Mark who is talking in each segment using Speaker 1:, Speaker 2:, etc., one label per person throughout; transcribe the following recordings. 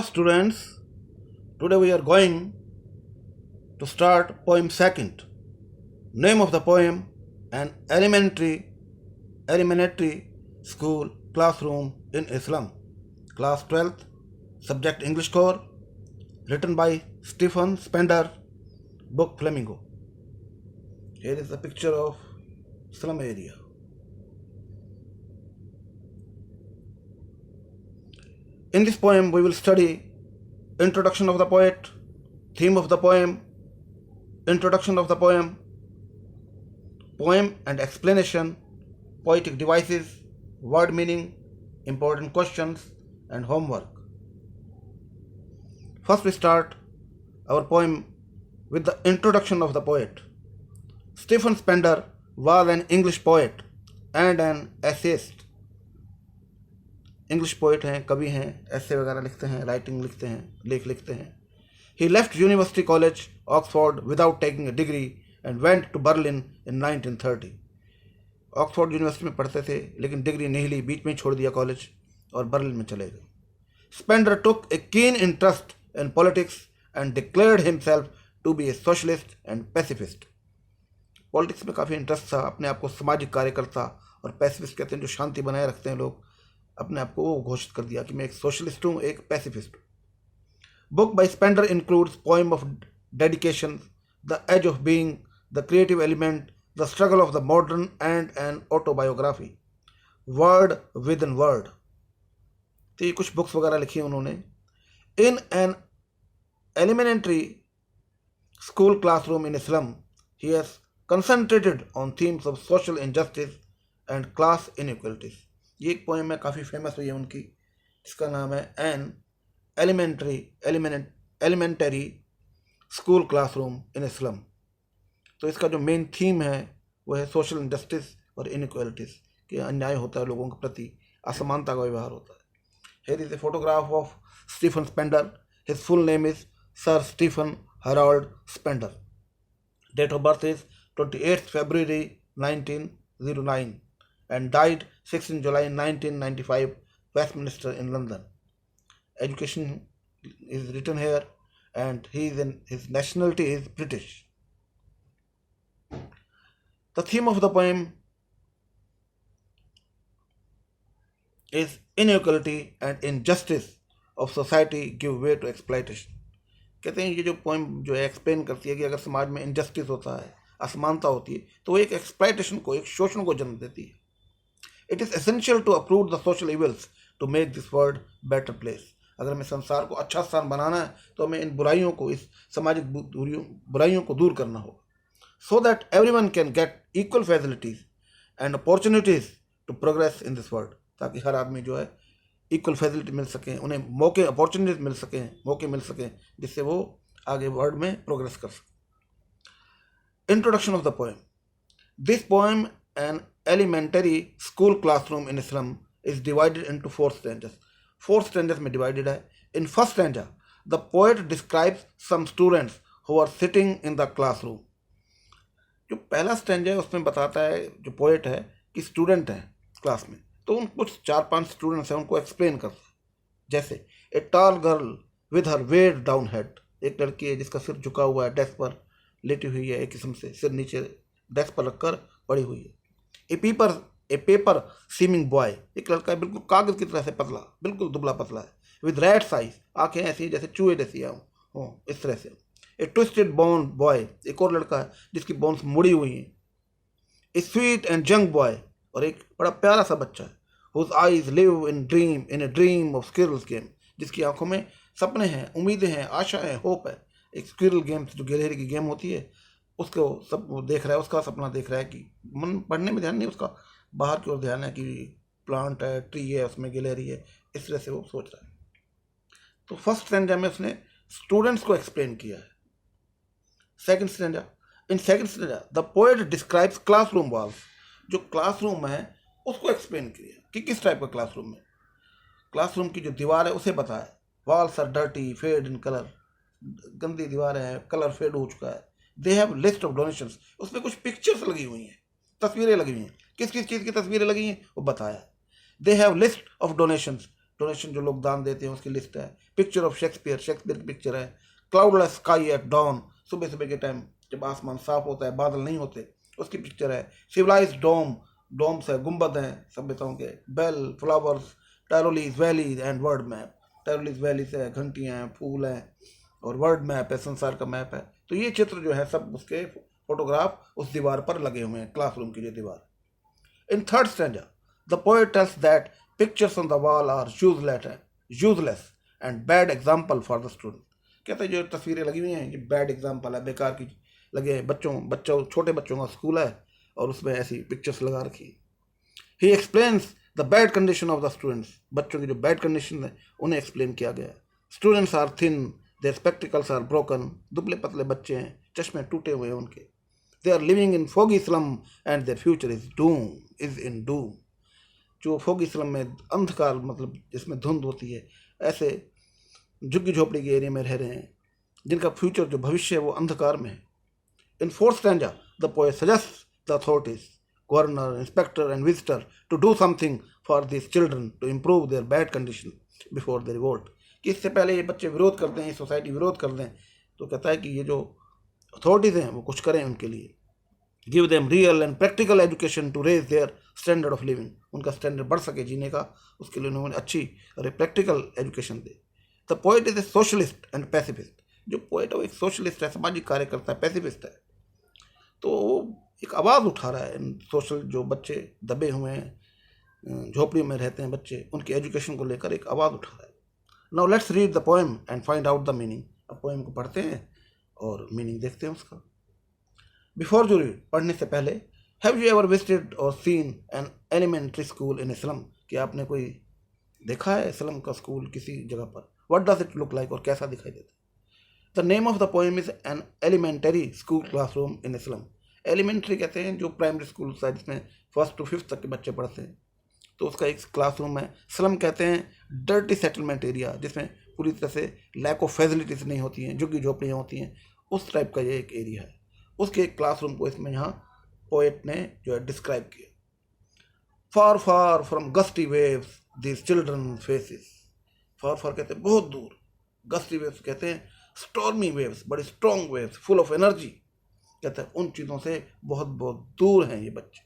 Speaker 1: Hello students, today we are going to start poem second. Name of the poem, an elementary school classroom in Islam. Class 12th, subject English core, written by Stephen Spender, book Flamingo. Here is the picture of slum area. In this poem, we will study introduction of the poet, theme of the poem, introduction of the poem, poem and explanation, poetic devices, word meaning, important questions, and homework. First, we start our poem with the introduction of the poet. Stephen Spender was an English poet and an essayist. English poet हैं, कवि हैं, ऐसे वगैरह लिखते हैं, writing लिखते हैं, लेख लिखते हैं. He left University College Oxford without taking a degree and went to Berlin in 1930. Oxford University में पढ़ते थे लेकिन डिग्री नहीं ली, बीच में छोड़ दिया कॉलेज और बर्लिन में चले गए. Spender took a keen interest in politics and declared himself to be a socialist and pacifist. Politics में काफ़ी इंटरेस्ट था, अपने आप को सामाजिक कार्यकर्ता, और पैसिफिस्ट कहते हैं जो शांति बनाए रखते हैं लोग, अपने आप को वो घोषित कर दिया कि मैं एक सोशलिस्ट हूँ, एक पैसिफिस्ट हूँ. Book by Spender includes poem of dedication, the age of being, the creative element, the struggle of the modern and an autobiography, world within world. तो ये कुछ बुक्स वगैरह लिखी उन्होंने. In an elementary school classroom in a slum he has concentrated on themes of social injustice and class inequalities. ये एक poem है, काफ़ी फेमस हुई है उनकी, इसका नाम है an elementary school classroom in a slum. तो इसका जो मेन थीम है वो है सोशल इंजस्टिस और इनइक्वालिटीज़, कि अन्याय होता है लोगों के प्रति, असमानता का व्यवहार होता है. Here is a photograph of Stephen Spender. His full name is sir Stephen Harold Spender. Date of birth is 28 February 1909 and died 16 July 1995, Westminster in London. Education is written here and his nationality is British. The theme of the poem is inequality and injustice of society give way to exploitation. कहते हैं ये जो poem जो है explain करती है कि अगर समाज में इनजस्टिस होता है, असमानता होती है, तो वो एक एक्सप्लॉयटेशन को, एक शोषण को जन्म देती है. It is essential to uproot the social evils to make this world better place. अगर हमें संसार को अच्छा स्थान बनाना है तो हमें इन बुराइयों को, इस सामाजिक बुराइयों को दूर करना होगा. So that everyone can get equal facilities and opportunities to progress in this world. ताकि हर आदमी जो है इक्वल फैसिलिटी मिल सकें, उन्हें मौके, अपॉर्चुनिटीज मिल सकें, मौके मिल सकें, जिससे वो आगे वर्ल्ड में प्रोग्रेस कर सकें. Introduction of the poem. This poem an elementary school classroom in Islam is divided into 4 stanzas. 4 stanzas में divided है. In first stanza, the poet describes some students who are sitting in the classroom. जो पहला stanza है उसमें बताता है जो poet है कि स्टूडेंट हैं क्लास में, तो उन कुछ 4-5 स्टूडेंट्स हैं, उनको एक्सप्लेन करता है. जैसे a tall girl with her weighed down head, एक लड़की है जिसका सिर झुका हुआ है, डेस्क पर लेटी हुई है, एक किस्म से सिर नीचे डेस्क पर रखकर पड़ी हुई है. ए पेपर सीमिंग बॉय, एक लड़का है बिल्कुल कागज की तरह से पतला, बिल्कुल दुबला पतला है. विद रेड साइज, आंखें ऐसी जैसे चूहे जैसी हो, इस तरह से. ए ट्विस्टेड बोन बॉय, एक और लड़का है जिसकी बोन्स मुड़ी हुई हैं. A sweet and young boy, और एक बड़ा प्यारा सा बच्चा है. Whose eyes live in a dream of squirrel's game, जिसकी आंखों में सपने हैं, उम्मीदें हैं, आशा है, होप है. एक स्क्विरल गेम जो गिलहरी की गेम होती है उसको सब वो देख रहा है, उसका सपना देख रहा है कि मन पढ़ने में ध्यान नहीं, उसका बाहर की ओर ध्यान है कि प्लांट है, ट्री है, उसमें गिलहरी है, इस तरह से वो सोच रहा है. तो फर्स्ट स्टैंजा में उसने स्टूडेंट्स को एक्सप्लेन किया है. Second stanza, in second stanza the poet describes classroom walls, जो क्लासरूम है उसको एक्सप्लेन किया कि किस टाइप का क्लासरूम है. क्लासरूम की जो दीवार है उसे बताया. Walls are dirty fade in colour, गंदी दीवारें हैं, कलर फेड हो चुका है. They have list of donations, उसमें कुछ पिक्चर्स लगी हुई हैं, तस्वीरें लगी हुई हैं. किस किस चीज़ की तस्वीरें लगी हैं वो बताया. दे have list of donations, donation जो लोग दान देते हैं उसकी लिस्ट है. पिक्चर ऑफ शेक्सपियर की पिक्चर है। क्लाउडलेस स्काई एट डॉन, सुबह सुबह के टाइम जब आसमान साफ होता है, बादल नहीं होते, उसकी पिक्चर है। सिविलाइज्ड डोम, डोम्स है, गुंबद हैं सभ्यताओं के। Bell, flowers, Tyrolese valley and world map, Tyrolese valley से घंटियाँ हैं, फूल हैं, और वर्ल्ड मैप है, संसार का मैप है। तो ये चित्र जो है सब उसके फोटोग्राफ उस दीवार पर लगे हुए हैं, क्लासरूम की जो दीवार। In third stanza the poet tells that pictures on the wall are useless and bad example for the student. कहते हैं जो तस्वीरें लगी हुई हैं ये बैड एग्जाम्पल है, बेकार की लगे हैं। बच्चों छोटे बच्चों का स्कूल है और उसमें ऐसी पिक्चर्स लगा रखी। ही explains the bad condition of the students, बच्चों की जो बैड कंडीशन है उन्हें एक्सप्लेन किया गया है। Students are thin, their spectacles are broken, दुबले पतले बच्चे हैं, चश्मे टूटे हुए हैं उनके। They are living in foggy slum and their future is in doom. जो फोगी स्लम में अंधकार, मतलब जिसमें धुंध होती है, ऐसे झुग्गी झोपड़ी के एरिया में रह रहे हैं जिनका फ्यूचर, जो भविष्य है वो अंधकार में है। In fourth stanza the poet suggest the authorities, governor, inspector and visitor to do something for this children to improve their bad condition before the revolt. कि इससे पहले ये बच्चे विरोध करते हैं, ये सोसाइटी विरोध कर दें, तो कहता है कि ये जो अथॉरिटीज़ हैं वो कुछ करें उनके लिए। Give them real and practical education to raise their standard of living, उनका स्टैंडर्ड बढ़ सके जीने का, उसके लिए उन्होंने अच्छी और प्रैक्टिकल एजुकेशन दे। The poet is a socialist and pacifist, जो पोएट है वो एक सोशलिस्ट है, सामाजिक कार्यकर्ता है, पैसिफिस्ट है। तो एक आवाज़ उठा रहा है इन सोशल, जो बच्चे दबे हुए हैं, झोपड़ी में रहते हैं बच्चे, उनकी एजुकेशन को लेकर एक आवाज़ उठा रहा है। Now let's read the poem and find out the meaning. अब पोएम को पढ़ते हैं और मीनिंग देखते हैं उसका। बिफोर यू रीड, पढ़ने से पहले, have you ever visited or seen an elementary school in a slum, कि आपने कोई देखा है स्लम का स्कूल किसी जगह पर? What does it look like, और कैसा दिखाई देता है? The name of the poem is an elementary school classroom in a slum. Elementary कहते हैं जो प्राइमरी स्कूल है जिसमें 1st to 5th तक के बच्चे पढ़ते हैं, तो उसका एक क्लासरूम है। स्लम कहते हैं डर्टी सेटलमेंट एरिया, जिसमें पूरी तरह से लैक ऑफ फैसिलिटीज़ नहीं होती हैं, झुग्गी झोपड़ियाँ होती हैं, उस टाइप का ये एक एरिया है। उसके एक क्लासरूम को इसमें यहाँ पोएट ने जो है डिस्क्राइब किया। Far far from gusty waves this children faces, far far कहते हैं बहुत दूर, गस्टी वेव्स कहते हैं स्टॉर्मी वेव्स, बड़ी strong waves, full of energy, कहते हैं उन चीज़ों से बहुत बहुत दूर हैं ये बच्चे।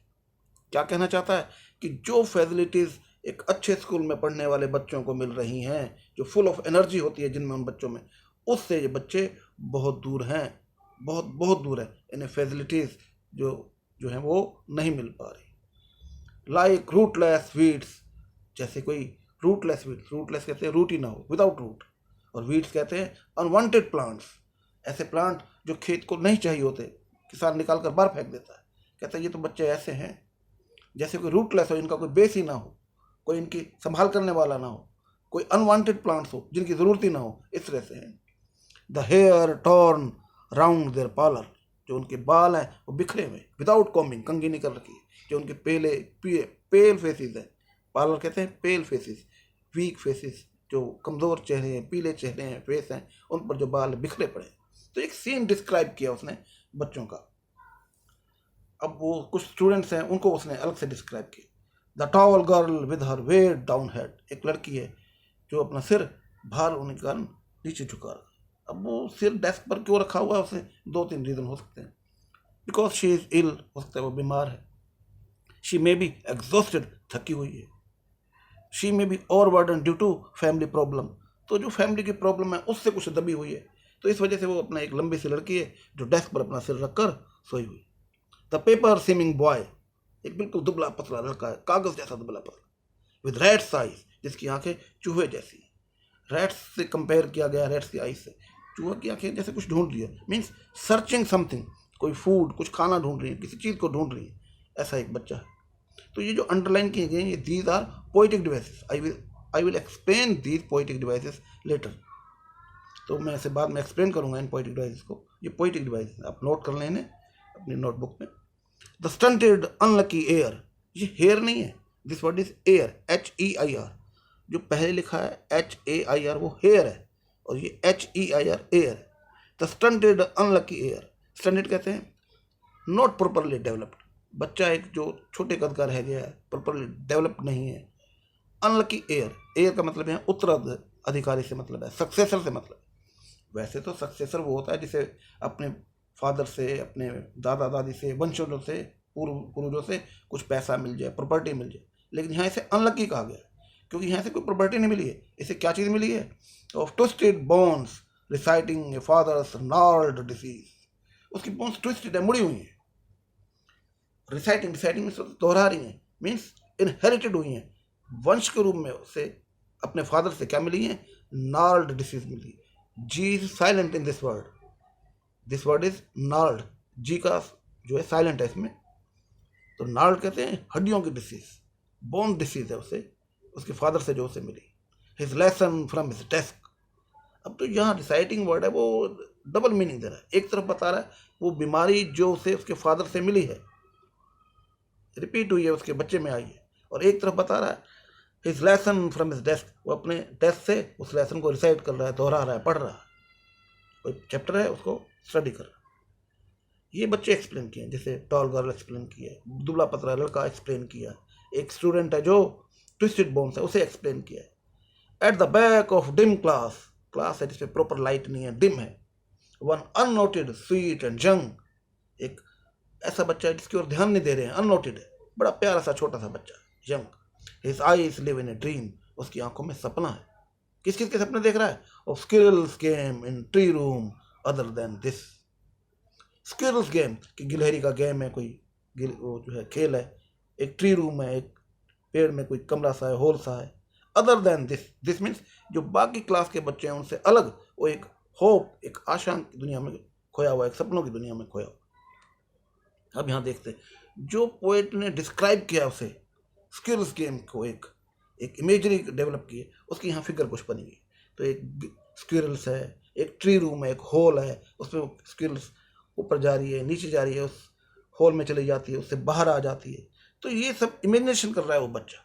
Speaker 1: क्या कहना चाहता है कि जो फैसिलिटीज़ एक अच्छे स्कूल में पढ़ने वाले बच्चों को मिल रही हैं, जो फुल ऑफ एनर्जी होती है जिनमें उन बच्चों में, उससे ये बच्चे बहुत दूर हैं, बहुत बहुत दूर है। इन्हें फैसिलिटीज़ जो हैं वो नहीं मिल पा रही। लाइक रूटलेस वीड्स, जैसे कोई रूटलेस वीड्स, रूटलेस कहते हैं रूट ही ना हो, विदाउट रूट, और वीड्स कहते हैं अनवांटेड प्लांट्स, ऐसे प्लांट जो खेत को नहीं चाहिए होते, किसान निकाल कर बाहर फेंक देता है। कहता है ये तो बच्चे ऐसे हैं जैसे कोई रूटलेस हो, इनका कोई बेस ही ना हो, कोई इनकी संभाल करने वाला ना हो, कोई अनवांटेड प्लांट्स हो जिनकी ज़रूरत ही ना हो, इस तरह से हैं। The hair torn round their pallor, जो उनके बाल हैं वो बिखरे हुए, विदाउट कॉम्बिंग, कंघी नहीं कर रखी है, जो उनके पेल फेसिस है। पार्लर कहते हैं पेल फेसिस, वीक फेसिस, जो कमज़ोर चेहरे हैं, पीले चेहरे हैं, फेस हैं, उन पर जो बाल बिखरे पड़े। तो एक सीन डिस्क्राइब किया उसने बच्चों का। अब वो कुछ स्टूडेंट्स हैं उनको उसने अलग से डिस्क्राइब किया। The tall girl with her weighed down head, एक लड़की है जो अपना सिर भार होने के कारण नीचे झुका रहा है। अब वो सिर डेस्क पर क्यों रखा हुआ है, उसे 2-3 रीज़न हो सकते हैं। बिकॉज शी इज़ इल, हो सकता है वो बीमार है। शी मे बी एग्जॉस्टेड, थकी हुई है। She may be overburden due to family problem, तो जो फैमिली की प्रॉब्लम है उससे कुछ दबी हुई है, तो इस वजह से वो अपना एक लंबी सी लड़की है जो डेस्क पर अपना सिर रखकर सोई हुई। द पेपर सीमिंग बॉय, एक बिल्कुल दुबला पतला लड़का है, कागज़ जैसा दुबला पतला, विद रैट्स आइज, जिसकी आंखें चूहे जैसी। रैट्स से कंपेयर किया गया, रैट्स की आइज से, चूहे की आंखें जैसे कुछ ढूंढ रही है, मीन्स सर्चिंग समथिंग, कोई फूड, कुछ खाना ढूंढ रही है, किसी चीज़ को ढूंढ रही है, ऐसा एक बच्चा है। तो ये जो अंडरलाइन किए गए ये these are poetic devices. I will explain these poetic devices later, तो मैं इसे बाद में एक्सप्लेन करूंगा इन पोएटिक डिवाइसेस को। ये पोएटिक डिवाइस आप नोट कर लें इन्हें अपनी नोटबुक में। द स्टंटेड अनलकी एयर, ये हेयर नहीं है, this word is air, HEIR, जो पहले लिखा है HAIR वो हेयर है, और ये HEIR एयर है। The stunted unlucky air, stunted कहते हैं नॉट प्रॉपरली डेवलप्ड, बच्चा एक जो छोटे कद का रह गया है, प्रॉपरली डेवलप नहीं है। अनलकी एयर, एयर का मतलब है उत्तरार्ध, अधिकारी से मतलब है, सक्सेसर से मतलब है। वैसे तो सक्सेसर वो होता है जिसे अपने फादर से, अपने दादा दादी से, वंशजों से, पूर्वजों से कुछ पैसा मिल जाए, प्रॉपर्टी मिल जाए। लेकिन यहाँ इसे अनलकी कहा गया क्योंकि यहाँ से कोई प्रॉपर्टी नहीं मिली है। इसे क्या चीज़ मिली है? Of twisted bones reciting a father's gnarled disease. उसकी बोन्स ट्विस्टेड है, मुड़ी हुई है। रिसाइटिंग रिसाइटिंग दोहरा रही है, मीन्स इनहेरिटेड हुई है, वंश के रूप में उसे अपने फादर से क्या मिली है? gnarled डिसीज मिली। G is silent in this word, this word is gnarled। G का जो है साइलेंट है इसमें, तो gnarled कहते हैं हड्डियों की डिसीज, बोन डिसीज है उसे, उसके फादर से जो उसे मिली। His lesson from his desk. अब तो यहाँ रिसाइटिंग वर्ड है वो डबल मीनिंग दे रहा है। एक तरफ बता रहा है वो बीमारी जो उसे उसके फादर से मिली है, रिपीट हुई है, उसके बच्चे में आई है, और एक तरफ बता रहा है his lesson from his desk, वो अपने डेस्क से उस लेसन को रिसाइट कर रहा है, दोहरा रहा है, पढ़ रहा है, कोई चैप्टर है उसको स्टडी कर रहा है। ये बच्चे एक्सप्लेन किए, जैसे टॉल गर्ल एक्सप्लेन किया, दुबला पतला लड़का एक्सप्लेन किया, एक स्टूडेंट है जो ट्विस्टेड बोन्स है उसे एक्सप्लेन किया है। At the back of dim class, class है जिसमें प्रॉपर लाइट नहीं है, डिम है, one unnoted sweet and young, एक ऐसा बच्चा है जिसकी ओर ध्यान नहीं दे रहे हैं, अननोटेड है, बड़ा प्यारा सा छोटा सा बच्चा, young. His eyes live in a dream, उसकी आंखों में सपना है। किस किस के सपने देख रहा है? Of squirrel's game in tree room other than this. Squirrels game कि गिलहरी का गेम है, कोई वो जो है खेल है, एक ट्री रूम है, एक पेड़ में कोई कमरा सा है, होल सा है, other than this. This means जो बाकी क्लास के बच्चे हैं उनसे अलग, वो एक होप, एक आशा की दुनिया में खोया हुआ, एक सपनों की दुनिया में खोया हुआ। अब यहाँ देखते हैं जो पोएट ने डिस्क्राइब किया उसे स्किल्स गेम को, एक इमेजरी डेवलप की है, उसकी यहाँ फिगर कुछ बनी हुई। तो एक स्क्विरल्स है, एक ट्री रूम है, एक होल है, उसमें स्क्विरल्स ऊपर जा रही है, नीचे जा रही है, उस होल में चली जाती है, उससे बाहर आ जाती है। तो ये सब इमेजिनेशन कर रहा है वो बच्चा,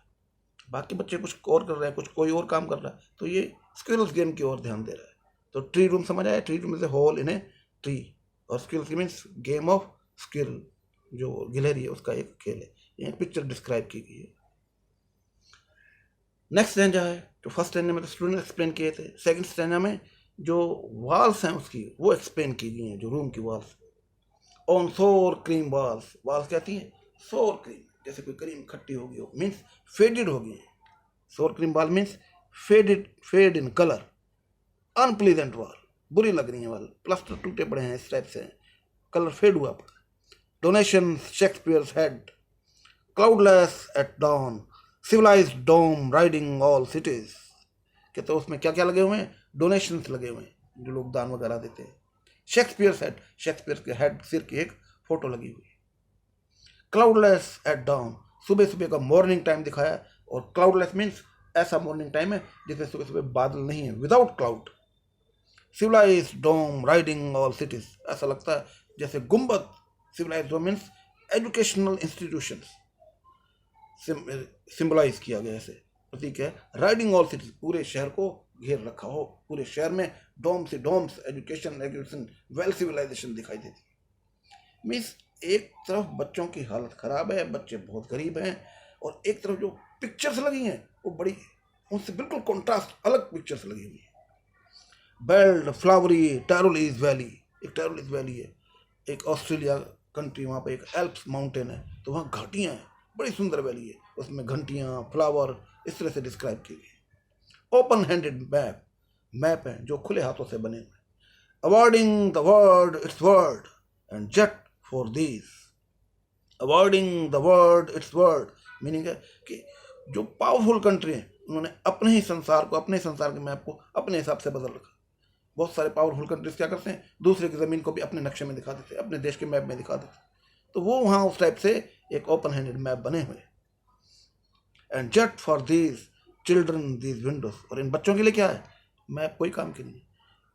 Speaker 1: बाकी बच्चे कुछ और कर रहे हैं, कुछ कोई और काम कर रहा है, तो ये स्क्विरल्स गेम की ओर ध्यान दे रहा है। तो ट्री रूम समझ आया, tree room is a hole in a tree, और squirrels means game of squirrel, जो गिलहरी है उसका एक खेल है। ये पिक्चर डिस्क्राइब की गई है। नेक्स्ट स्टैंजा है, जो फर्स्ट स्टैंजा में तो स्टूडेंट एक्सप्लेन किए थे, सेकंड स्टैंजा में जो वॉल्स हैं उसकी वो एक्सप्लेन की गई हैं, जो रूम की वॉल्स। ऑन सोर क्रीम वॉल्स, वॉल्स कहती हैं सोर क्रीम, जैसे कोई क्रीम खट्टी होगी हो, मीन्स फेडेड होगी। Sour cream wall means fade in colour, unpleasant wall, बुरी लग रही है वॉल, प्लास्टर टूटे पड़े हैं, इस टाइप से कलर फेड हुआ पड़ा। Donation Shakespeare's head, cloudless at dawn, civilised dome riding all cities. कहते उसमें क्या क्या लगे हुए हैं? डोनेशंस लगे हुए हैं, जो लोग दान वगैरह देते हैं। शेक्सपियर्स हेड, शेक्सपियर के हेड, सिर की एक फोटो लगी हुई है। क्लाउडलेस एट डाउन, सुबह सुबह का मॉर्निंग टाइम दिखाया, और क्लाउडलेस मीन्स ऐसा मॉर्निंग टाइम है जिसमें सुबह सुबह बादल नहीं है, without cloud. Civilised dome riding all cities, ऐसा लगता है जैसे गुम्बद, सिविलाइज्ड डोम मीन्स एजुकेशनल इंस्टीट्यूशंस सिंबलाइज किया गया, ऐसे प्रतीक है। राइडिंग ऑल सिटीज, पूरे शहर को घेर रखा हो, पूरे शहर में डोम से डोम्स, एजुकेशन, वेल सिविलाइजेशन दिखाई देती है। मीन्स एक तरफ बच्चों की हालत खराब है, बच्चे बहुत गरीब हैं, और एक तरफ जो पिक्चर्स लगी हैं वो बड़ी, उनसे बिल्कुल कॉन्ट्रास्ट, अलग पिक्चर्स लगी हुई हैं। बेल्ड फ्लावरी टैरोलीज वैली, एक टैरोलीज वैली है, एक ऑस्ट्रेलिया कंट्री, वहाँ पे एक एल्प्स माउंटेन है, तो वहाँ घाटियाँ हैं, बड़ी सुंदर वैली है, उसमें घंटियाँ, फ्लावर, इस तरह से डिस्क्राइब की गई। ओपन हैंडेड मैप, मैप है जो खुले हाथों से बने हुए। Awarding the word it's word and jet for these, awarding the word it's word, meaning है कि जो पावरफुल कंट्री हैं उन्होंने अपने ही संसार को, अपने संसार के मैप को अपने हिसाब से बदल रखा। बहुत सारे पावरफुल कंट्रीज क्या करते हैं, दूसरे की ज़मीन को भी अपने नक्शे में दिखा देते हैं, अपने देश के मैप में दिखा देते हैं, तो वो वहाँ उस टाइप से एक ओपन हैंडेड मैप बने हुए। And yet for these children these windows, और इन बच्चों के लिए क्या है? मैप कोई काम की नहीं,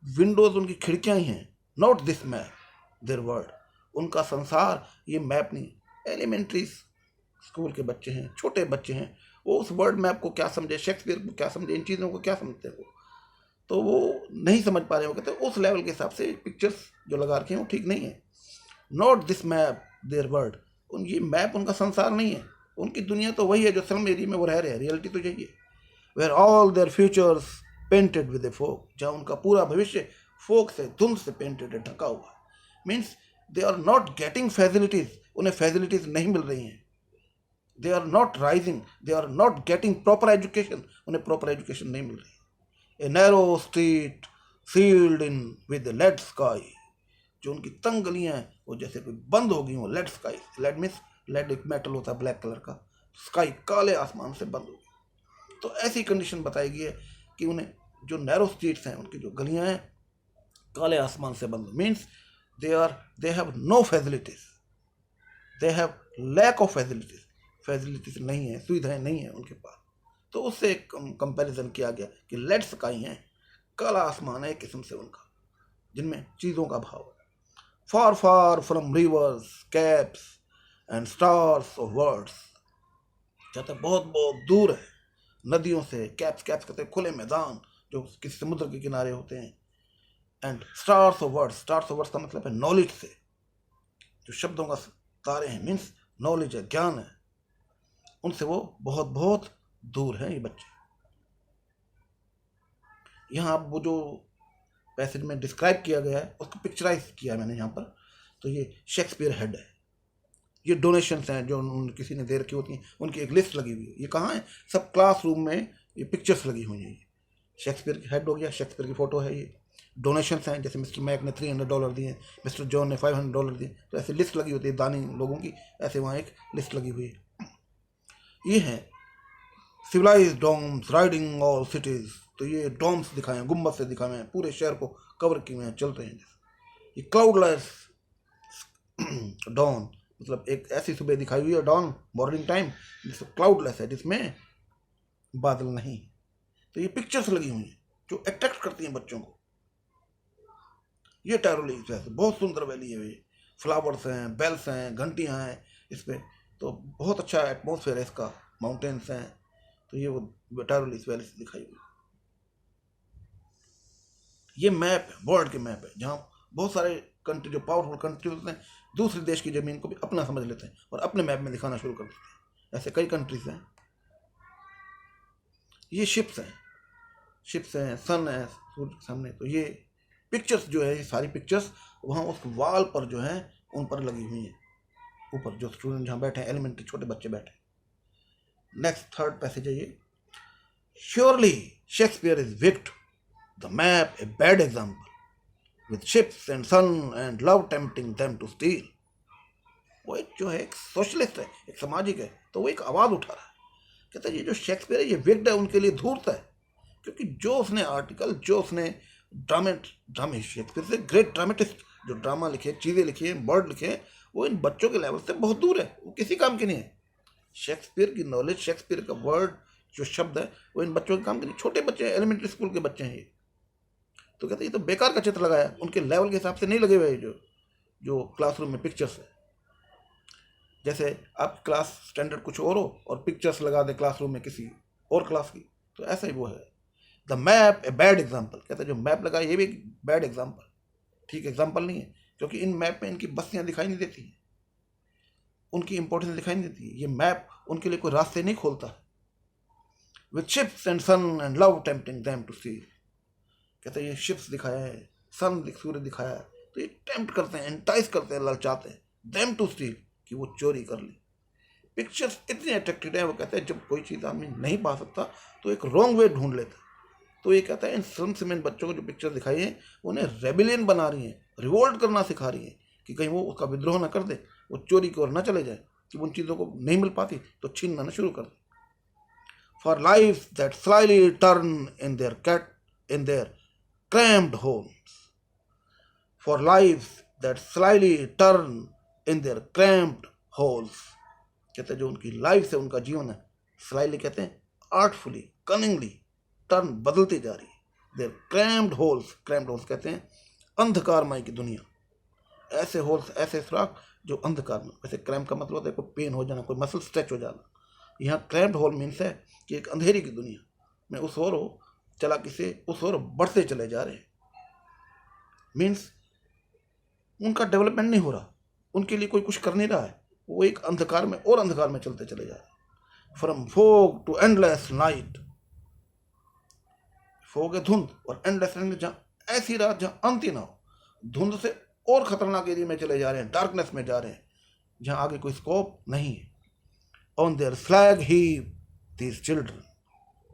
Speaker 1: विंडोज उनकी खिड़कियाँ ही हैं। Not this map there world, उनका संसार ये मैप नहीं। एलिमेंट्री स्कूल के बच्चे हैं, छोटे बच्चे हैं, वो उस वर्ल्ड मैप को क्या समझे, शेक्सपियर को क्या समझे, इन चीज़ों को क्या समझते हैं वो, तो वो नहीं समझ पा रहे। वो कहते हैं उस लेवल के हिसाब से पिक्चर्स जो लगा रखे हैं वो ठीक नहीं है। Not this map there world, ये मैप उनका संसार नहीं है, उनकी दुनिया तो वही है जो स्लम एरिया में वो रह रहे हैं, रियलिटी तो यही है। Where all their futures painted with a fog, जहाँ उनका पूरा भविष्य फोग से, धुंध से पेंटेड है, ढका हुआ। Means they are not getting facilities, उन्हें फैसिलिटीज नहीं मिल रही हैं। They are not rising, they are not getting proper education, उन्हें प्रॉपर एजुकेशन नहीं मिल रही। A narrow street sealed in with lead sky, जो उनकी तंग गलियां हैं वो जैसे कोई बंद हो गई हो lead sky. Lead means, lead एक मेटल होता है ब्लैक कलर का, स्काई काले आसमान से बंद हो गई। तो ऐसी कंडीशन बताई गई है कि उन्हें जो नैरो स्ट्रीट्स हैं, उनकी जो गलियां हैं काले आसमान से बंद। Means they have no facilities, they have lack of facilities, facilities नहीं है, सुविधाएं नहीं है उनके पास। तो उससे एक कंपैरिजन किया गया कि लेड स्काई है, काला आसमान है एक किस्म से उनका, जिनमें चीज़ों का भाव है। Far far from rivers caps and stars of words, कहते बहुत बहुत दूर है नदियों से, कैप्स, कैप्स कहते हैं खुले मैदान जो किसी समुद्र के किनारे होते हैं। And stars of words, stars of words का मतलब है नॉलेज से, जो शब्दों का तारे हैं, मीन्स नॉलेज है, ज्ञान है, उनसे वो बहुत बहुत दूर हैं ये बच्चे। यहाँ वो जो पैसेज में डिस्क्राइब किया गया है उसको पिक्चराइज किया है मैंने यहाँ पर। तो ये शेक्सपियर हेड है, ये डोनेशंस हैं जो किसी ने दे रखी होती हैं, उनकी एक लिस्ट लगी हुई है। ये कहाँ है? सब क्लासरूम में ये पिक्चर्स लगी हुई हैं। ये शेक्सपियर की हेड हो गया, शेक्सपियर की फ़ोटो है। ये डोनेशंस हैं, जैसे मिस्टर मैक ने $300 दिए, मिस्टर जॉन ने $500 दिए, तो ऐसे लिस्ट लगी होती है दानी लोगों की, ऐसे वहाँ एक लिस्ट लगी हुई है। ये है civilised domes riding all cities, तो ये डोम्स दिखाए हैं, गुम्बद से दिखाए हैं, पूरे शहर को कवर किए हैं, चल रहे हैं। ये क्लाउडलेस डॉन, मतलब एक ऐसी सुबह दिखाई हुई है डॉन, मॉर्निंग टाइम, जिसमें क्लाउडलेस है, जिसमें बादल नहीं। तो ये पिक्चर्स लगी हुई हैं जो अट्रैक्ट करती हैं बच्चों को। ये टैरोली जैसे बहुत सुंदर वैली है, ये फ्लावर्स हैं, बेल्स हैं, घंटियाँ हैं इस पर, तो बहुत अच्छा एटमॉस्फेयर है इसका, माउंटेन्स हैं। तो ये वो टैरोली वैली से दिखाई हुई। ये मैप है, वर्ल्ड के मैप है, जहाँ बहुत सारे कंट्री, जो पावरफुल कंट्री होते हैं, दूसरे देश की ज़मीन को भी अपना समझ लेते हैं और अपने मैप में दिखाना शुरू कर देते हैं। ऐसे कई कंट्रीज हैं। ये शिप्स हैं, शिप्स हैं, सन है सूर्य के सामने। तो ये पिक्चर्स जो है, ये सारी पिक्चर्स वहाँ उस वाल पर जो है उन पर लगी हुई हैं, ऊपर जो स्टूडेंट जहाँ बैठे हैं, एलिमेंट्री छोटे बच्चे बैठे हैं। नेक्स्ट थर्ड पैसेज है ये, surely Shakespeare is wicked the map a bad example with ships and sun and love tempting them to steal। वो एक जो है एक सोशलिस्ट है, एक सामाजिक है, तो वो एक आवाज़ उठा रहा है, कहता है ये जो शेक्सपियर है ये विक्ड है, उनके लिए धूर्त है, क्योंकि जो उसने आर्टिकल, जो उसने ड्रामे शेक्सपियर से ग्रेट ड्रामेटिस्ट, जो ड्रामा लिखे, चीज़ें लिखी हैं, वर्ड लिखे हैं, वो इन बच्चों के लेवल से बहुत दूर है, वो किसी काम की नहीं है। शेक्सपियर की नॉलेज, शेक्सपियर का वर्ड, जो शब्द है, वो इन बच्चों के काम के नहीं। छोटे बच्चे हैं, एलिमेंट्री स्कूल के बच्चे हैं ये। तो कहते ये तो बेकार का चित्र लगाया, उनके लेवल के हिसाब से नहीं लगे हुए जो क्लासरूम में पिक्चर्स है। जैसे आप क्लास स्टैंडर्ड कुछ और हो और पिक्चर्स लगा दे क्लासरूम में किसी और क्लास की, तो ऐसा ही वो है। The map a bad example, कहते जो मैप लगा ये भी एक बैड एग्जाम्पल, ठीक एग्जाम्पल नहीं है, क्योंकि इन मैप में इनकी बस्तियाँ दिखाई नहीं देती हैं, उनकी इंपॉर्टेंस दिखाई नहीं देती है। ये मैप उनके लिए कोई रास्ते नहीं खोलता। With ships and sun and love tempting them to sea, कहते हैं ये शिप्स दिखाया है, सन सूर्य दिखाया है, तो ये टेम्प्ट करते हैं, एंटाइज करते हैं, ललचाते हैं, देम टू स्टील, कि वो चोरी कर ले। पिक्चर्स इतने अट्रैक्टिव है, वो कहते हैं जब कोई चीज़ आदमी नहीं पा सकता तो एक रॉन्ग वे ढूंढ लेता है। तो ये कहता है इन स्लम्स में इन बच्चों को जो पिक्चर दिखाई है उन्हें रेबिलियन बना रही हैं, रिवोल्ट करना सिखा रही हैं, कि कहीं वो उसका विद्रोह ना कर दे, वो चोरी की ओर ना चले जाए, कि उन चीज़ों को नहीं मिल पाती तो छीनना ना शुरू कर दे। For life that slyly turn in their crammed homes, for lives that slyly turn in their cramped holes, कहते हैं जो उनकी लाइफ है, उनका जीवन है, स्लाइली कहते हैं आर्टफुली, कनिंगली, टर्न बदलती जा रही है। देयर क्रैम्ड होल्स कहते हैं अंधकारमय की दुनिया, ऐसे होल्स, ऐसे सुराख जो अंधकार में, वैसे क्रैम का मतलब होता है कोई पेन हो जाना, कोई मसल स्ट्रेच हो जाना, यहाँ क्रैम्ड होल मीन्स है कि एक अंधेरी की दुनिया में उस और हो चला किसे उस और बढ़ते चले जा रहे हैं। मीन्स उनका डेवलपमेंट नहीं हो रहा, उनके लिए कोई कुछ कर नहीं रहा है, वो एक अंधकार में और अंधकार में चलते चले जा रहे हैं। From fog to endless night, fog है धुंध, और एंडलेस जहाँ ऐसी रात जहाँ अंत ही ना हो। धुंध से और खतरनाक एरिया में चले जा रहे हैं, डार्कनेस में जा रहे हैं जहाँ आगे कोई स्कोप नहीं है। On their slag heap these children,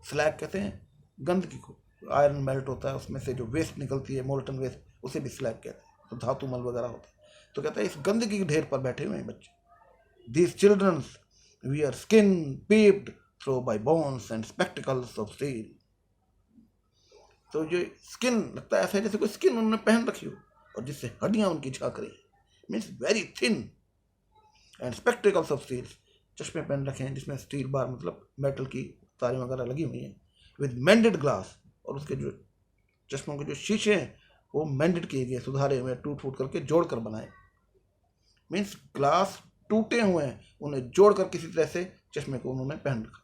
Speaker 1: slag कहते हैं गंदगी को, आयरन मेल्ट होता है उसमें से जो वेस्ट निकलती है, मोल्टन वेस्ट, उसे भी स्लैग कहते हैं, तो धातु मल वगैरह होता है। तो कहता है इस गंदगी के ढेर पर बैठे हुए हैं बच्चे। These children wear skin peeped through bye bones and spectacles of steel. तो जो स्किन लगता है ऐसा है जैसे कोई स्किन उन्होंने पहन रखी हो और जिससे हड्डियां उनकी झांक रही है, means very thin, and spectacles of steel, चश्मे पहन रखे हैं जिसमें स्टील बार मतलब मेटल की तारें वगैरह लगी हुई हैं, विद मेंडेड ग्लास, और उसके जो चश्मों के जो शीशे हैं वो मेंडेड किए गए, सुधारे हुए, टूट फूट करके जोड़ कर बनाए, मीन्स ग्लास टूटे हुए हैं, उन्हें जोड़कर किसी तरह से चश्मे को उन्होंने पहन रखा।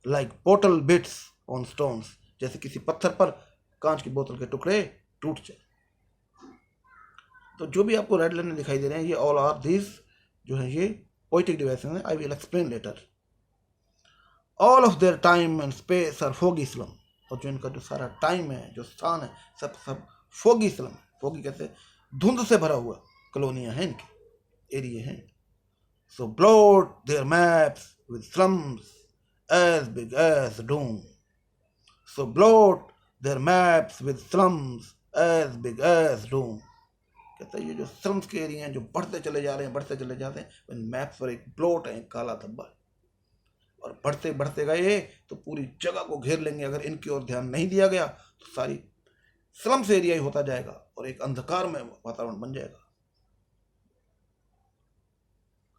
Speaker 1: Like bottle beads on stones, जैसे किसी पत्थर पर कांच की बोतल के टुकड़े टूट जाए। तो जो भी आपको रेड लाइन में दिखाई दे रहे हैं ये ऑल आर दिस जो है ये पोएटिक डिवाइसेस हैं। I will explain later. All of their time and space are foggy slum, और जो इनका जो सारा टाइम है, जो स्थान है, सब फोगी स्लम, फोगी कहते धुंध से भरा हुआ कॉलोनियां हैं इनकी, एरिया हैं। So blot their maps with slums as big as doom. So blot their maps with slums as big as doom. कहता है ये जो स्लम्स के एरिया हैं जो बढ़ते चले जा रहे हैं, बढ़ते चले जाते हैं, मैप्स पर एक ब्लॉट है, काला धब्बा है, और बढ़ते बढ़ते गए तो पूरी जगह को घेर लेंगे। अगर इनकी ओर ध्यान नहीं दिया गया तो सारी स्लम्स एरिया ही होता जाएगा और एक अंधकार में वातावरण बन जाएगा।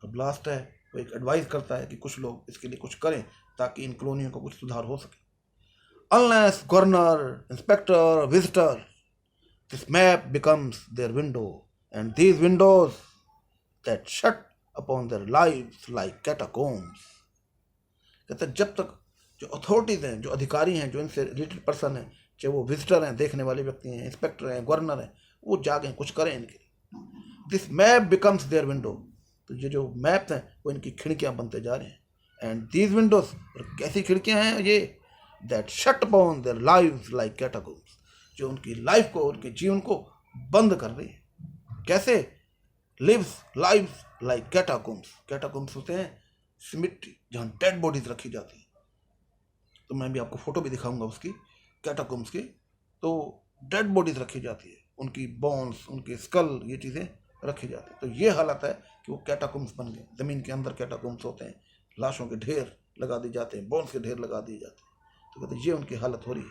Speaker 1: अब लास्ट है, वो एक एडवाइस करता है कि कुछ लोग इसके लिए कुछ करें ताकि इन कॉलोनियों का कुछ सुधार हो सके। Unless governor, inspector, visitor, this map becomes their window, and these windows that shut upon their lives like catacombs. कहते हैं जब तक जो अथॉरिटीज हैं, जो अधिकारी हैं, जो इनसे रिलेटेड पर्सन हैं, चाहे वो विजिटर हैं, देखने वाले व्यक्ति हैं, इंस्पेक्टर हैं, गवर्नर हैं, वो जागें, कुछ करें इनके लिए। This map becomes their window, तो ये जो मैप हैं वो इनकी खिड़कियां बनते जा रहे हैं। एंड दीज विंडोज, और कैसी खिड़कियां हैं ये, that shut upon their lives like catacombs, जो उनकी लाइफ को, उनके जीवन को बंद कर रही है। कैसे? लिव्स लाइव्स लाइक कैटाकोम्स, कैटाकोम्स होते हैं मिट्टी जहाँ डेड बॉडीज रखी जाती है। तो मैं भी आपको फोटो भी दिखाऊंगा उसकी, कैटाकोम्स की। तो डेड बॉडीज रखी जाती है, उनकी बोन्स, उनके स्कल, ये चीज़ें रखी जाती है। तो ये हालत है कि वो कैटाकोम्स बन गए। ज़मीन के अंदर कैटाकोम्स होते हैं, लाशों के ढेर लगा दिए जाते हैं, बोन्स के ढेर लगा दिए जाते हैं। तो कहते हैं ये उनकी हालत हो रही है।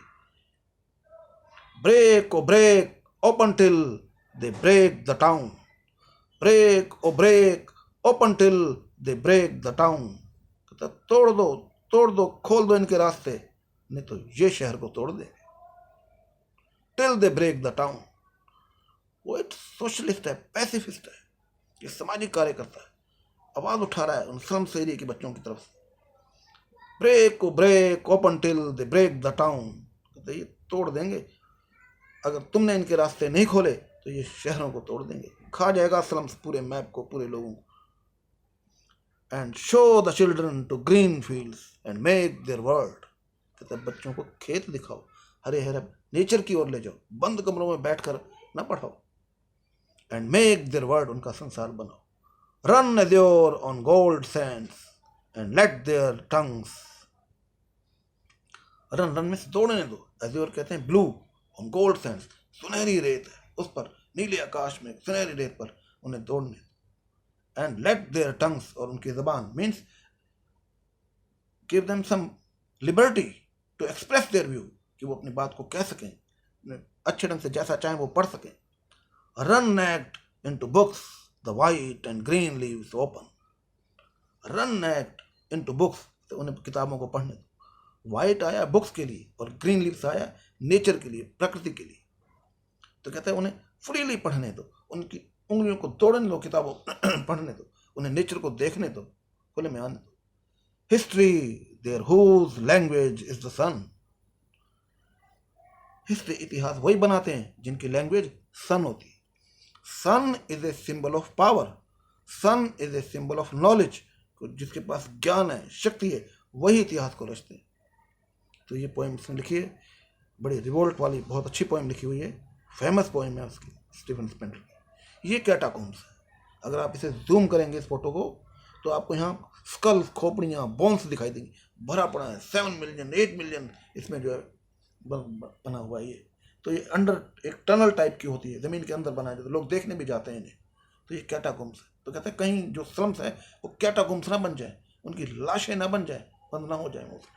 Speaker 1: Break O break open till they break the town, break O break open till they break the town. कहता तोड़ दो, तोड़ दो, खोल दो इनके रास्ते, नहीं तो ये शहर को तोड़ देंगे। Till they break the town, वो एक सोशलिस्ट है, पैसिफिस्ट है, ये सामाजिक कार्य करता है, आवाज उठा रहा है उन स्लम्स एरिया के बच्चों की तरफ से। Break O break open till they break the town, कहते ये तोड़ देंगे, अगर तुमने इनके रास्ते नहीं खोले तो ये शहरों को तोड़ देंगे, खा जाएगा स्लम्स पूरे मैप को, पूरे लोगों को। And show the children to green fields and make their world, कहते बच्चों को खेत दिखाओ, हरे हरे नेचर की ओर ले जाओ, बंद कमरों में बैठकर ना पढ़ाओ। एंड मेक देयर वर्ल्ड, उनका संसार बनाओ। Run azure on gold sands and let their tongues, run, run में दौड़ने दो, एज्योर कहते हैं ब्लू, ऑन गोल्ड सैंड्स, सुनहरी रेत है उस पर, नीले आकाश में सुनहरी रेत पर उन्हें दौड़ने दो। एंड लेट देयर टंग्स, और उनकी जबान, means give them some liberty to express their view, कि वो अपनी बात को कह सकें अच्छे ढंग से, जैसा चाहें वो पढ़ सकें। Run naked into books the white and green leaves open, run naked into books, तो उन्हें किताबों को पढ़ने दो। वाइट आया बुक्स के लिए और ग्रीन लीव्स आया नेचर के लिए, प्रकृति के लिए। तो कहते हैं उन्हें फ्रीली पढ़ने दो, उनकी उंगलियों को दौड़ने दो, किताबों पढ़ने दो, उन्हें नेचर को देखने दो, खुले में आने दो। History their whose language is the sun, history, इतिहास वही बनाते हैं जिनकी लैंग्वेज सन होती है। Sun is a symbol of power, sun is a symbol of knowledge, जिसके पास ज्ञान है, शक्ति है, वही इतिहास को रचते हैं। तो ये पोएम इसने लिखी है बड़ी रिवोल्ट वाली बहुत अच्छी पोएम लिखी हुई है, फेमस पोएम है उसकी, स्टीफन स्पेंडर की। ये कैटाकॉम्स है। अगर आप इसे जूम करेंगे इस फोटो को तो आपको यहाँ स्कल्स, खोपड़ियाँ, बोन्स दिखाई देंगी, भरा पड़ा है। 7 मिलियन 8 मिलियन इसमें जो है बना हुआ है ये। तो ये अंडर एक टनल टाइप की होती है, ज़मीन के अंदर बनाया जाता है, लोग देखने भी जाते हैं इन्हें। तो ये कैटाकॉम्स है। तो कहते हैं कहीं जो स्लम्स है वो कैटाकॉम्स ना बन जाए, उनकी लाशें ना बन जाए, बंद ना हो जाए उसमें।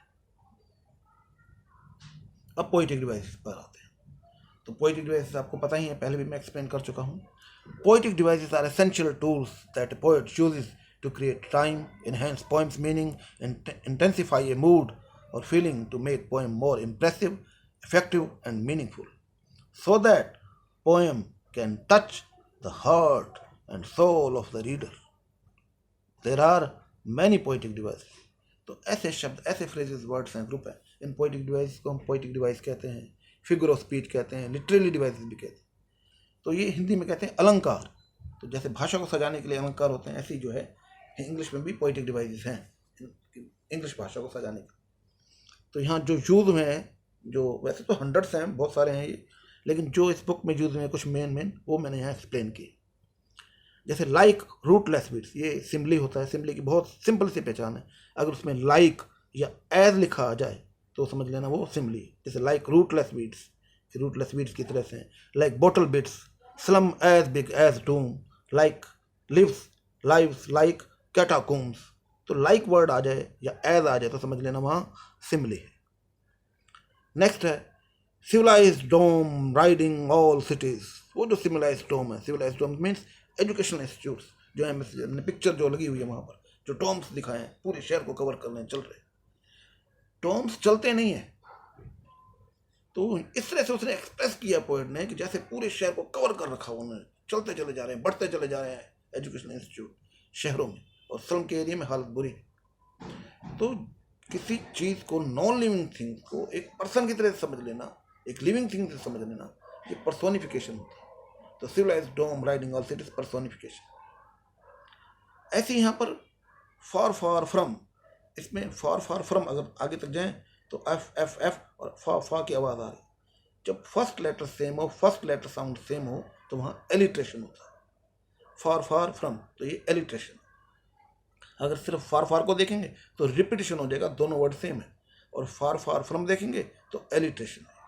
Speaker 1: अब पोएटिक डिवाइसेस पर आते हैं। तो पोएटिक डिवाइसेस आपको पता ही है, पहले भी मैं एक्सप्लेन कर चुका हूँ। Poetic devices are essential tools that a poet chooses to create rhyme, enhance poem's meaning, and intensify a mood or feeling to make poem more impressive, effective, and meaningful, so that poem can touch the heart and soul of the reader. There are many poetic devices. तो ऐसे शब्द, ऐसे phrases, words हैं, group है। इन poetic device को हम poetic device कहते हैं, फिगर ऑफ स्पीच कहते हैं, लिटरेरी डिवाइसेस भी कहते हैं। तो ये हिंदी में कहते हैं अलंकार। तो जैसे भाषा को सजाने के लिए अलंकार होते हैं, ऐसे ही जो है इंग्लिश में भी पोएटिक डिवाइसेस हैं इंग्लिश भाषा को सजाने के। तो यहाँ जो यूज में है, जो वैसे तो हंड्रेड्स हैं, बहुत सारे हैं ये, लेकिन जो इस बुक में यूज में कुछ मेन वो मैंने यहाँ एक्सप्लेन किए। जैसे लाइक रूटलेस बीट्स, ये सिम्बली होता है। सिम्बली की बहुत सिंपल सी पहचान है। अगर उसमें लाइक या एज लिखा आ जाए तो समझ लेना वो सिम्बली है। जैसे like rootless weeds, rootless weeds की तरह से हैं। Like bottle bits, slum as big as doom, like lives lives like catacombs. तो लाइक वर्ड आ जाए या एज आ जाए तो समझ लेना वहाँ सिम्बली है। नेक्स्ट है civilised dome riding all cities. वो जो सिविलाइज्ड डोम है, सिविलाइज्ड डोम मीन्स एजुकेशनल इंस्टीट्यूट्स जो है, पिक्चर जो लगी हुई है वहाँ पर जो टॉम्स दिखाए हैं, पूरे शहर को कवर कर रहे हैं, चल रहे। टॉम्स चलते नहीं है, तो इस तरह से उसने एक्सप्रेस किया पोएट ने कि जैसे पूरे शहर को कवर कर रखा उन्होंने, चलते चले जा रहे हैं, बढ़ते चले जा रहे हैं एजुकेशनल इंस्टीट्यूट शहरों में, और स्लम के एरिया में हालत बुरी। तो किसी चीज़ को, नॉन लिविंग थिंग को एक पर्सन की तरह समझ लेना, एक लिविंग थिंग से समझ लेना, ये पर्सोनिफिकेशन होती है। तो civilised dome riding all cities, personification. ऐसे यहाँ पर फॉर फॉर फ्रॉम, इसमें फॉर फॉर फ्रॉम अगर आगे तक जाएं तो एफ एफ एफ और फा की आवाज़ आ रही। जब फर्स्ट लेटर सेम हो, फर्स्ट लेटर साउंड सेम हो तो वहाँ एलिट्रेशन होता है। फॉर फॉर फ्रॉम, तो ये एलिट्रेशन। अगर सिर्फ फार फार को देखेंगे तो रिपीटिशन हो जाएगा, दोनों वर्ड सेम है। और फार फार फ्रॉम देखेंगे तो एलिट्रेशन है।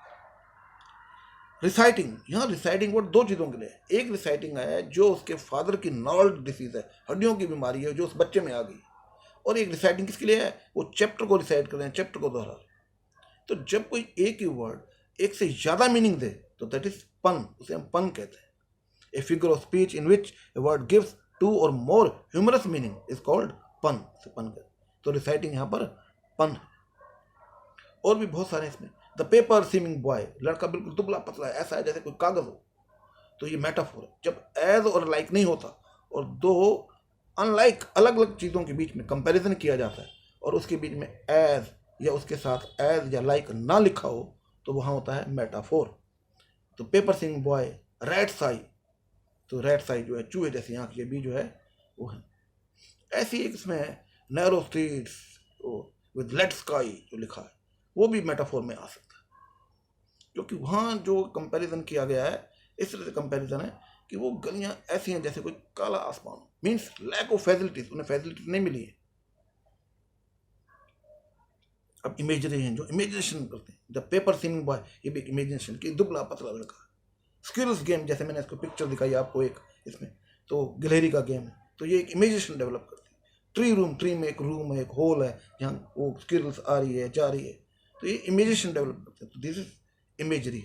Speaker 1: रिसाइटिंग, यहाँ रिसाइटिंग वर्ड दो चीज़ों के लिए। एक रिसाइटिंग है जो उसके फादर की नॉर्ड डिसीज है, हड्डियों की बीमारी है जो उस बच्चे में आ गई। और एक रिसाइटिंग किसके लिए है, वो चैप्टर को रिसाइट कर रहे हैं, चैप्टर को दोहरा रहे हैं। तो जब कोई एक ही वर्ड एक से ज़्यादा मीनिंग दे तो दैट इज पन, उसे हम पन कहते हैं। A figure of speech in which a word gives 2 or more humorous meaning is called pun, से पन कहते हैं। तो रिसाइटिंग यहाँ पर पन। और भी बहुत सारे इसमें। द पेपर सीमिंग बॉय, लड़का बिल्कुल दुबला पतला है, ऐसा है जैसे कोई कागज हो। तो ये मेटाफोर है। जब एज और लाइक नहीं होता और दो अनलाइक अलग अलग चीज़ों के बीच में कंपैरिजन किया जाता है और उसके बीच में एज या उसके साथ एज या लाइक ना लिखा हो तो वहाँ होता है मेटाफोर। तो पेपर सीमिंग बॉय, रैट्स आई, तो रैट्स आई जो है चूहे जैसी आँख, ये भी जो है वो है। ऐसी एक इसमें narrow streets with late sky जो लिखा है वो भी मेटाफोर में आ सकता है, क्योंकि वहाँ जो कंपैरिजन किया गया है इस तरह से कंपैरिजन है कि वो गलियाँ ऐसी हैं जैसे कोई काला आसमान, मीन्स लैक ऑफ फैसिलिटीज, उन्हें फैसिलिटीज नहीं मिली है। अब इमेजरी हैं जो इमेजिनेशन करते हैं। द पेपर सीमिंग बॉय, ये भी इमेजिनेशन की, दुबला पतला लड़का। स्किल्स गेम, जैसे मैंने इसको पिक्चर दिखाई आपको एक इसमें, तो गिलहरी का गेम है, तो ये एक इमेजिनेशन डेवलप करती है। ट्री रूम, ट्री में एक रूम है, एक होल है जहाँ वो स्किल्स आ रही है, जा रही है, तो ये इमेजिनेशन डेवलप करते हैं। तो दिस इज इमेजरी।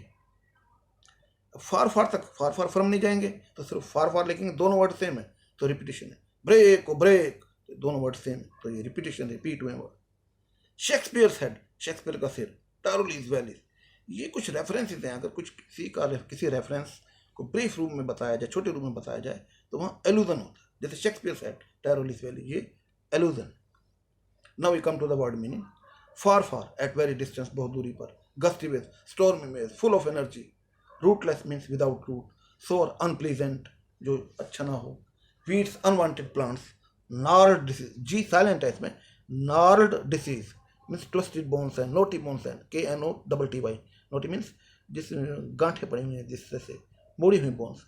Speaker 1: फार फार तक, फार फार फ्रॉम नहीं जाएंगे तो सिर्फ फार फार लिखेंगे, दोनों वर्ड सेम है तो रिपीटिशन है। ब्रेक और ब्रेक, दोनों वर्ड सेम है तो ये रिपीटिशन, रिपीट हुए वर्ड। शेक्सपियर्स हेड, शेक्सपियर का सिर, टारोलीज वैली, ये कुछ रेफरेंसेस हैं। अगर कुछ किसी रेफरेंस को ब्रीफ रूप में बताया जाए, छोटे रूप में बताया जाए तो वहाँ एलूजन होता है। जैसे शेक्सपियर्स हेड, टारोलीज वैली, ये allusion. Now we come to the word meaning. Far far, at very distance, बहुत दूरी पर। गस्टी विद, स्टॉर्मी में, full of energy. Rootless means without root. Sour, unpleasant, जो अच्छा ना हो। Weeds, unwanted plants. Gnarled disease, G silent है इसमें, gnarled disease means twisted bones and knotty bones and KNOTTY, knotty means जिस गांठें पड़ी हुई हैं, जिससे से मुड़ी हुई बोन्स।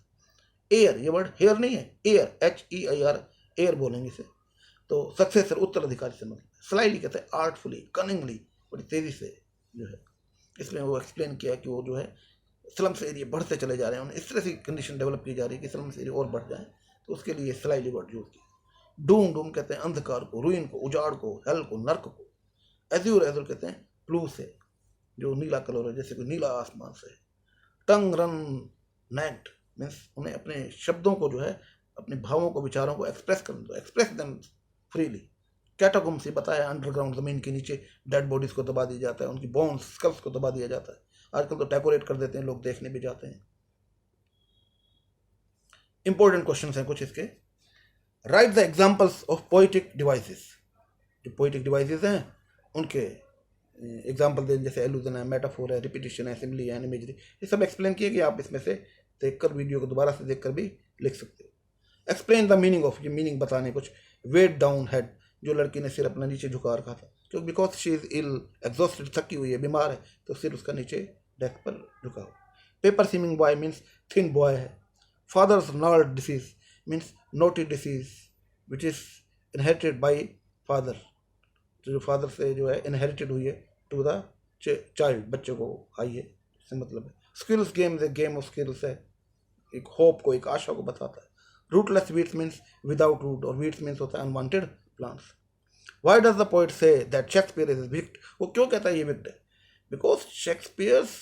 Speaker 1: एयर, ये वर्ड हेयर नहीं है, एयर, HEIR, एयर बोलेंगे इसे। तो सक्सेसर, उत्तराधिकारी से मतलब। स्लाइली कहते हैं आर्टफुली, कनिंगली, बड़ी तेजी से जो है। इसमें वो एक्सप्लेन किया कि वो जो है स्लम्स एरिया बढ़ते चले जा रहे हैं, उन्हें इस तरह से कंडीशन डेवलप की जा रही है कि स्लम्स एरिया और बढ़ जाए, तो उसके लिए स्लाइली वर्ड यूज किया। डूम, डूम कहते हैं अंधकार को, रूइन को, उजाड़ को, हेल को, नर्क को। एज्यूर, एज्यूर कहते हैं ब्लू से, जो नीला कलर है, जैसे कोई नीला आसमान से। टंग रन नेट मीन्स उन्हें अपने शब्दों को जो है, अपने भावों को, विचारों को एक्सप्रेस करने दो, एक्सप्रेस देम फ्रीली। कैटाकोम से बताया, अंडरग्राउंड, जमीन के नीचे डेड बॉडीज को दबा दिया जाता है, उनकी बोन्स, स्कल्स को दबा दिया जाता है। आजकल तो डेकोरेट कर देते हैं लोग, देखने भी जाते हैं। इंपॉर्टेंट क्वेश्चंस हैं कुछ इसके। Right the examples of poetic devices. जो पोएटिक डिवाइसेस हैं उनके एग्जाम्पल दें, जैसे एलूजन है, मेटाफोर है, रिपीटिशन है, सिमिली है, इमेजरी, ये सब एक्सप्लेन किए कि आप इसमें से देखकर, वीडियो को दोबारा से देखकर भी लिख सकते हो। एक्सप्लेन द मीनिंग ऑफ, ये मीनिंग बताने कुछ। वेट डाउन हेड, जो लड़की ने सिर अपना नीचे झुका रखा था, क्योंकि because she is ill, exhausted, थकी हुई है, बीमार है, तो सिर उसका नीचे डेस्क पर झुका हुआ। Paper seeming boy means thin boy है। Father's gnarled disease means knotty disease which is inherited by father, जो फादर से जो है इनहेरिटेड हुई है टू द चाइल्ड, बच्चे को आई है, इससे मतलब है। Skills game, game of skills है, एक होप को, एक आशा को बताता है। Rootless weeds means without root, और वीड्स मीन्स होता है unwanted plants. Why does the poet say that Shakespeare is wicked, वो क्यों कहता है ये विक्ट है? Because Shakespeare's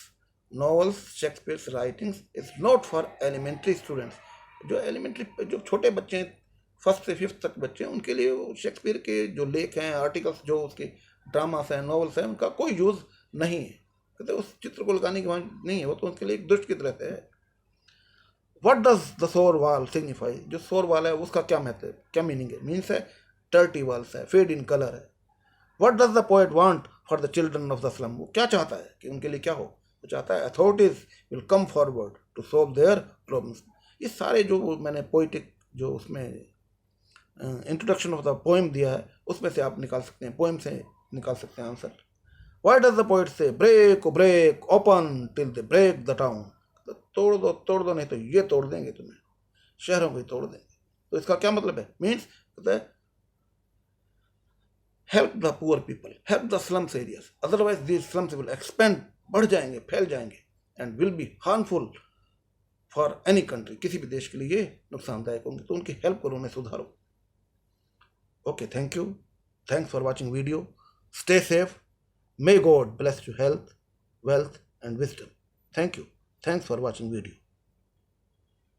Speaker 1: novels, Shakespeare's writings is not for elementary students. जो एलिमेंट्री, जो छोटे बच्चे हैं, 1st से 5th तक बच्चे हैं, उनके लिए वो शेक्सपियर के जो लेख हैं, आर्टिकल्स, जो उसके ड्रामास हैं, नॉवेल्स हैं, उनका कोई यूज नहीं है। कहते उस चित्र को लगाने की वहाँ नहीं है, वो तो उसके लिए एक दुष्ट की तरह से है। What does the shore wall signify? जो शोर वाल है उसका क्या महत्व, क्या मीनिंग है? मीन्स है टर्टी वॉल्स है, फेड इन कलर है। What does the poet want for the children of the slum? वो क्या चाहता है कि उनके लिए क्या हो? वो चाहता है authorities will come forward to solve their problems. ये सारे जो मैंने पोइटिक, जो उसमें इंट्रोडक्शन ऑफ द पोएम दिया है, उसमें से आप निकाल सकते हैं, पोएम से निकाल सकते हैं answer. Why does the poet say break, oh break, open till they break the town? तोड़ दो, तोड़ दो, नहीं तो ये तोड़ देंगे तुम्हें, शहरों को ही तोड़ देंगे। तो इसका क्या मतलब है? मीन्स कहता है help the poor people, help the slums areas, otherwise these slums will expand, बढ़ जाएंगे, फैल जाएंगे, and will be harmful for any country, किसी भी देश के लिए नुकसानदायक होंगे। तो उनकी हेल्प करो, उन्हें सुधारो। Okay, thank you, thanks for watching video, stay safe, may God bless you health, wealth and wisdom. Thank you. Thanks for watching video.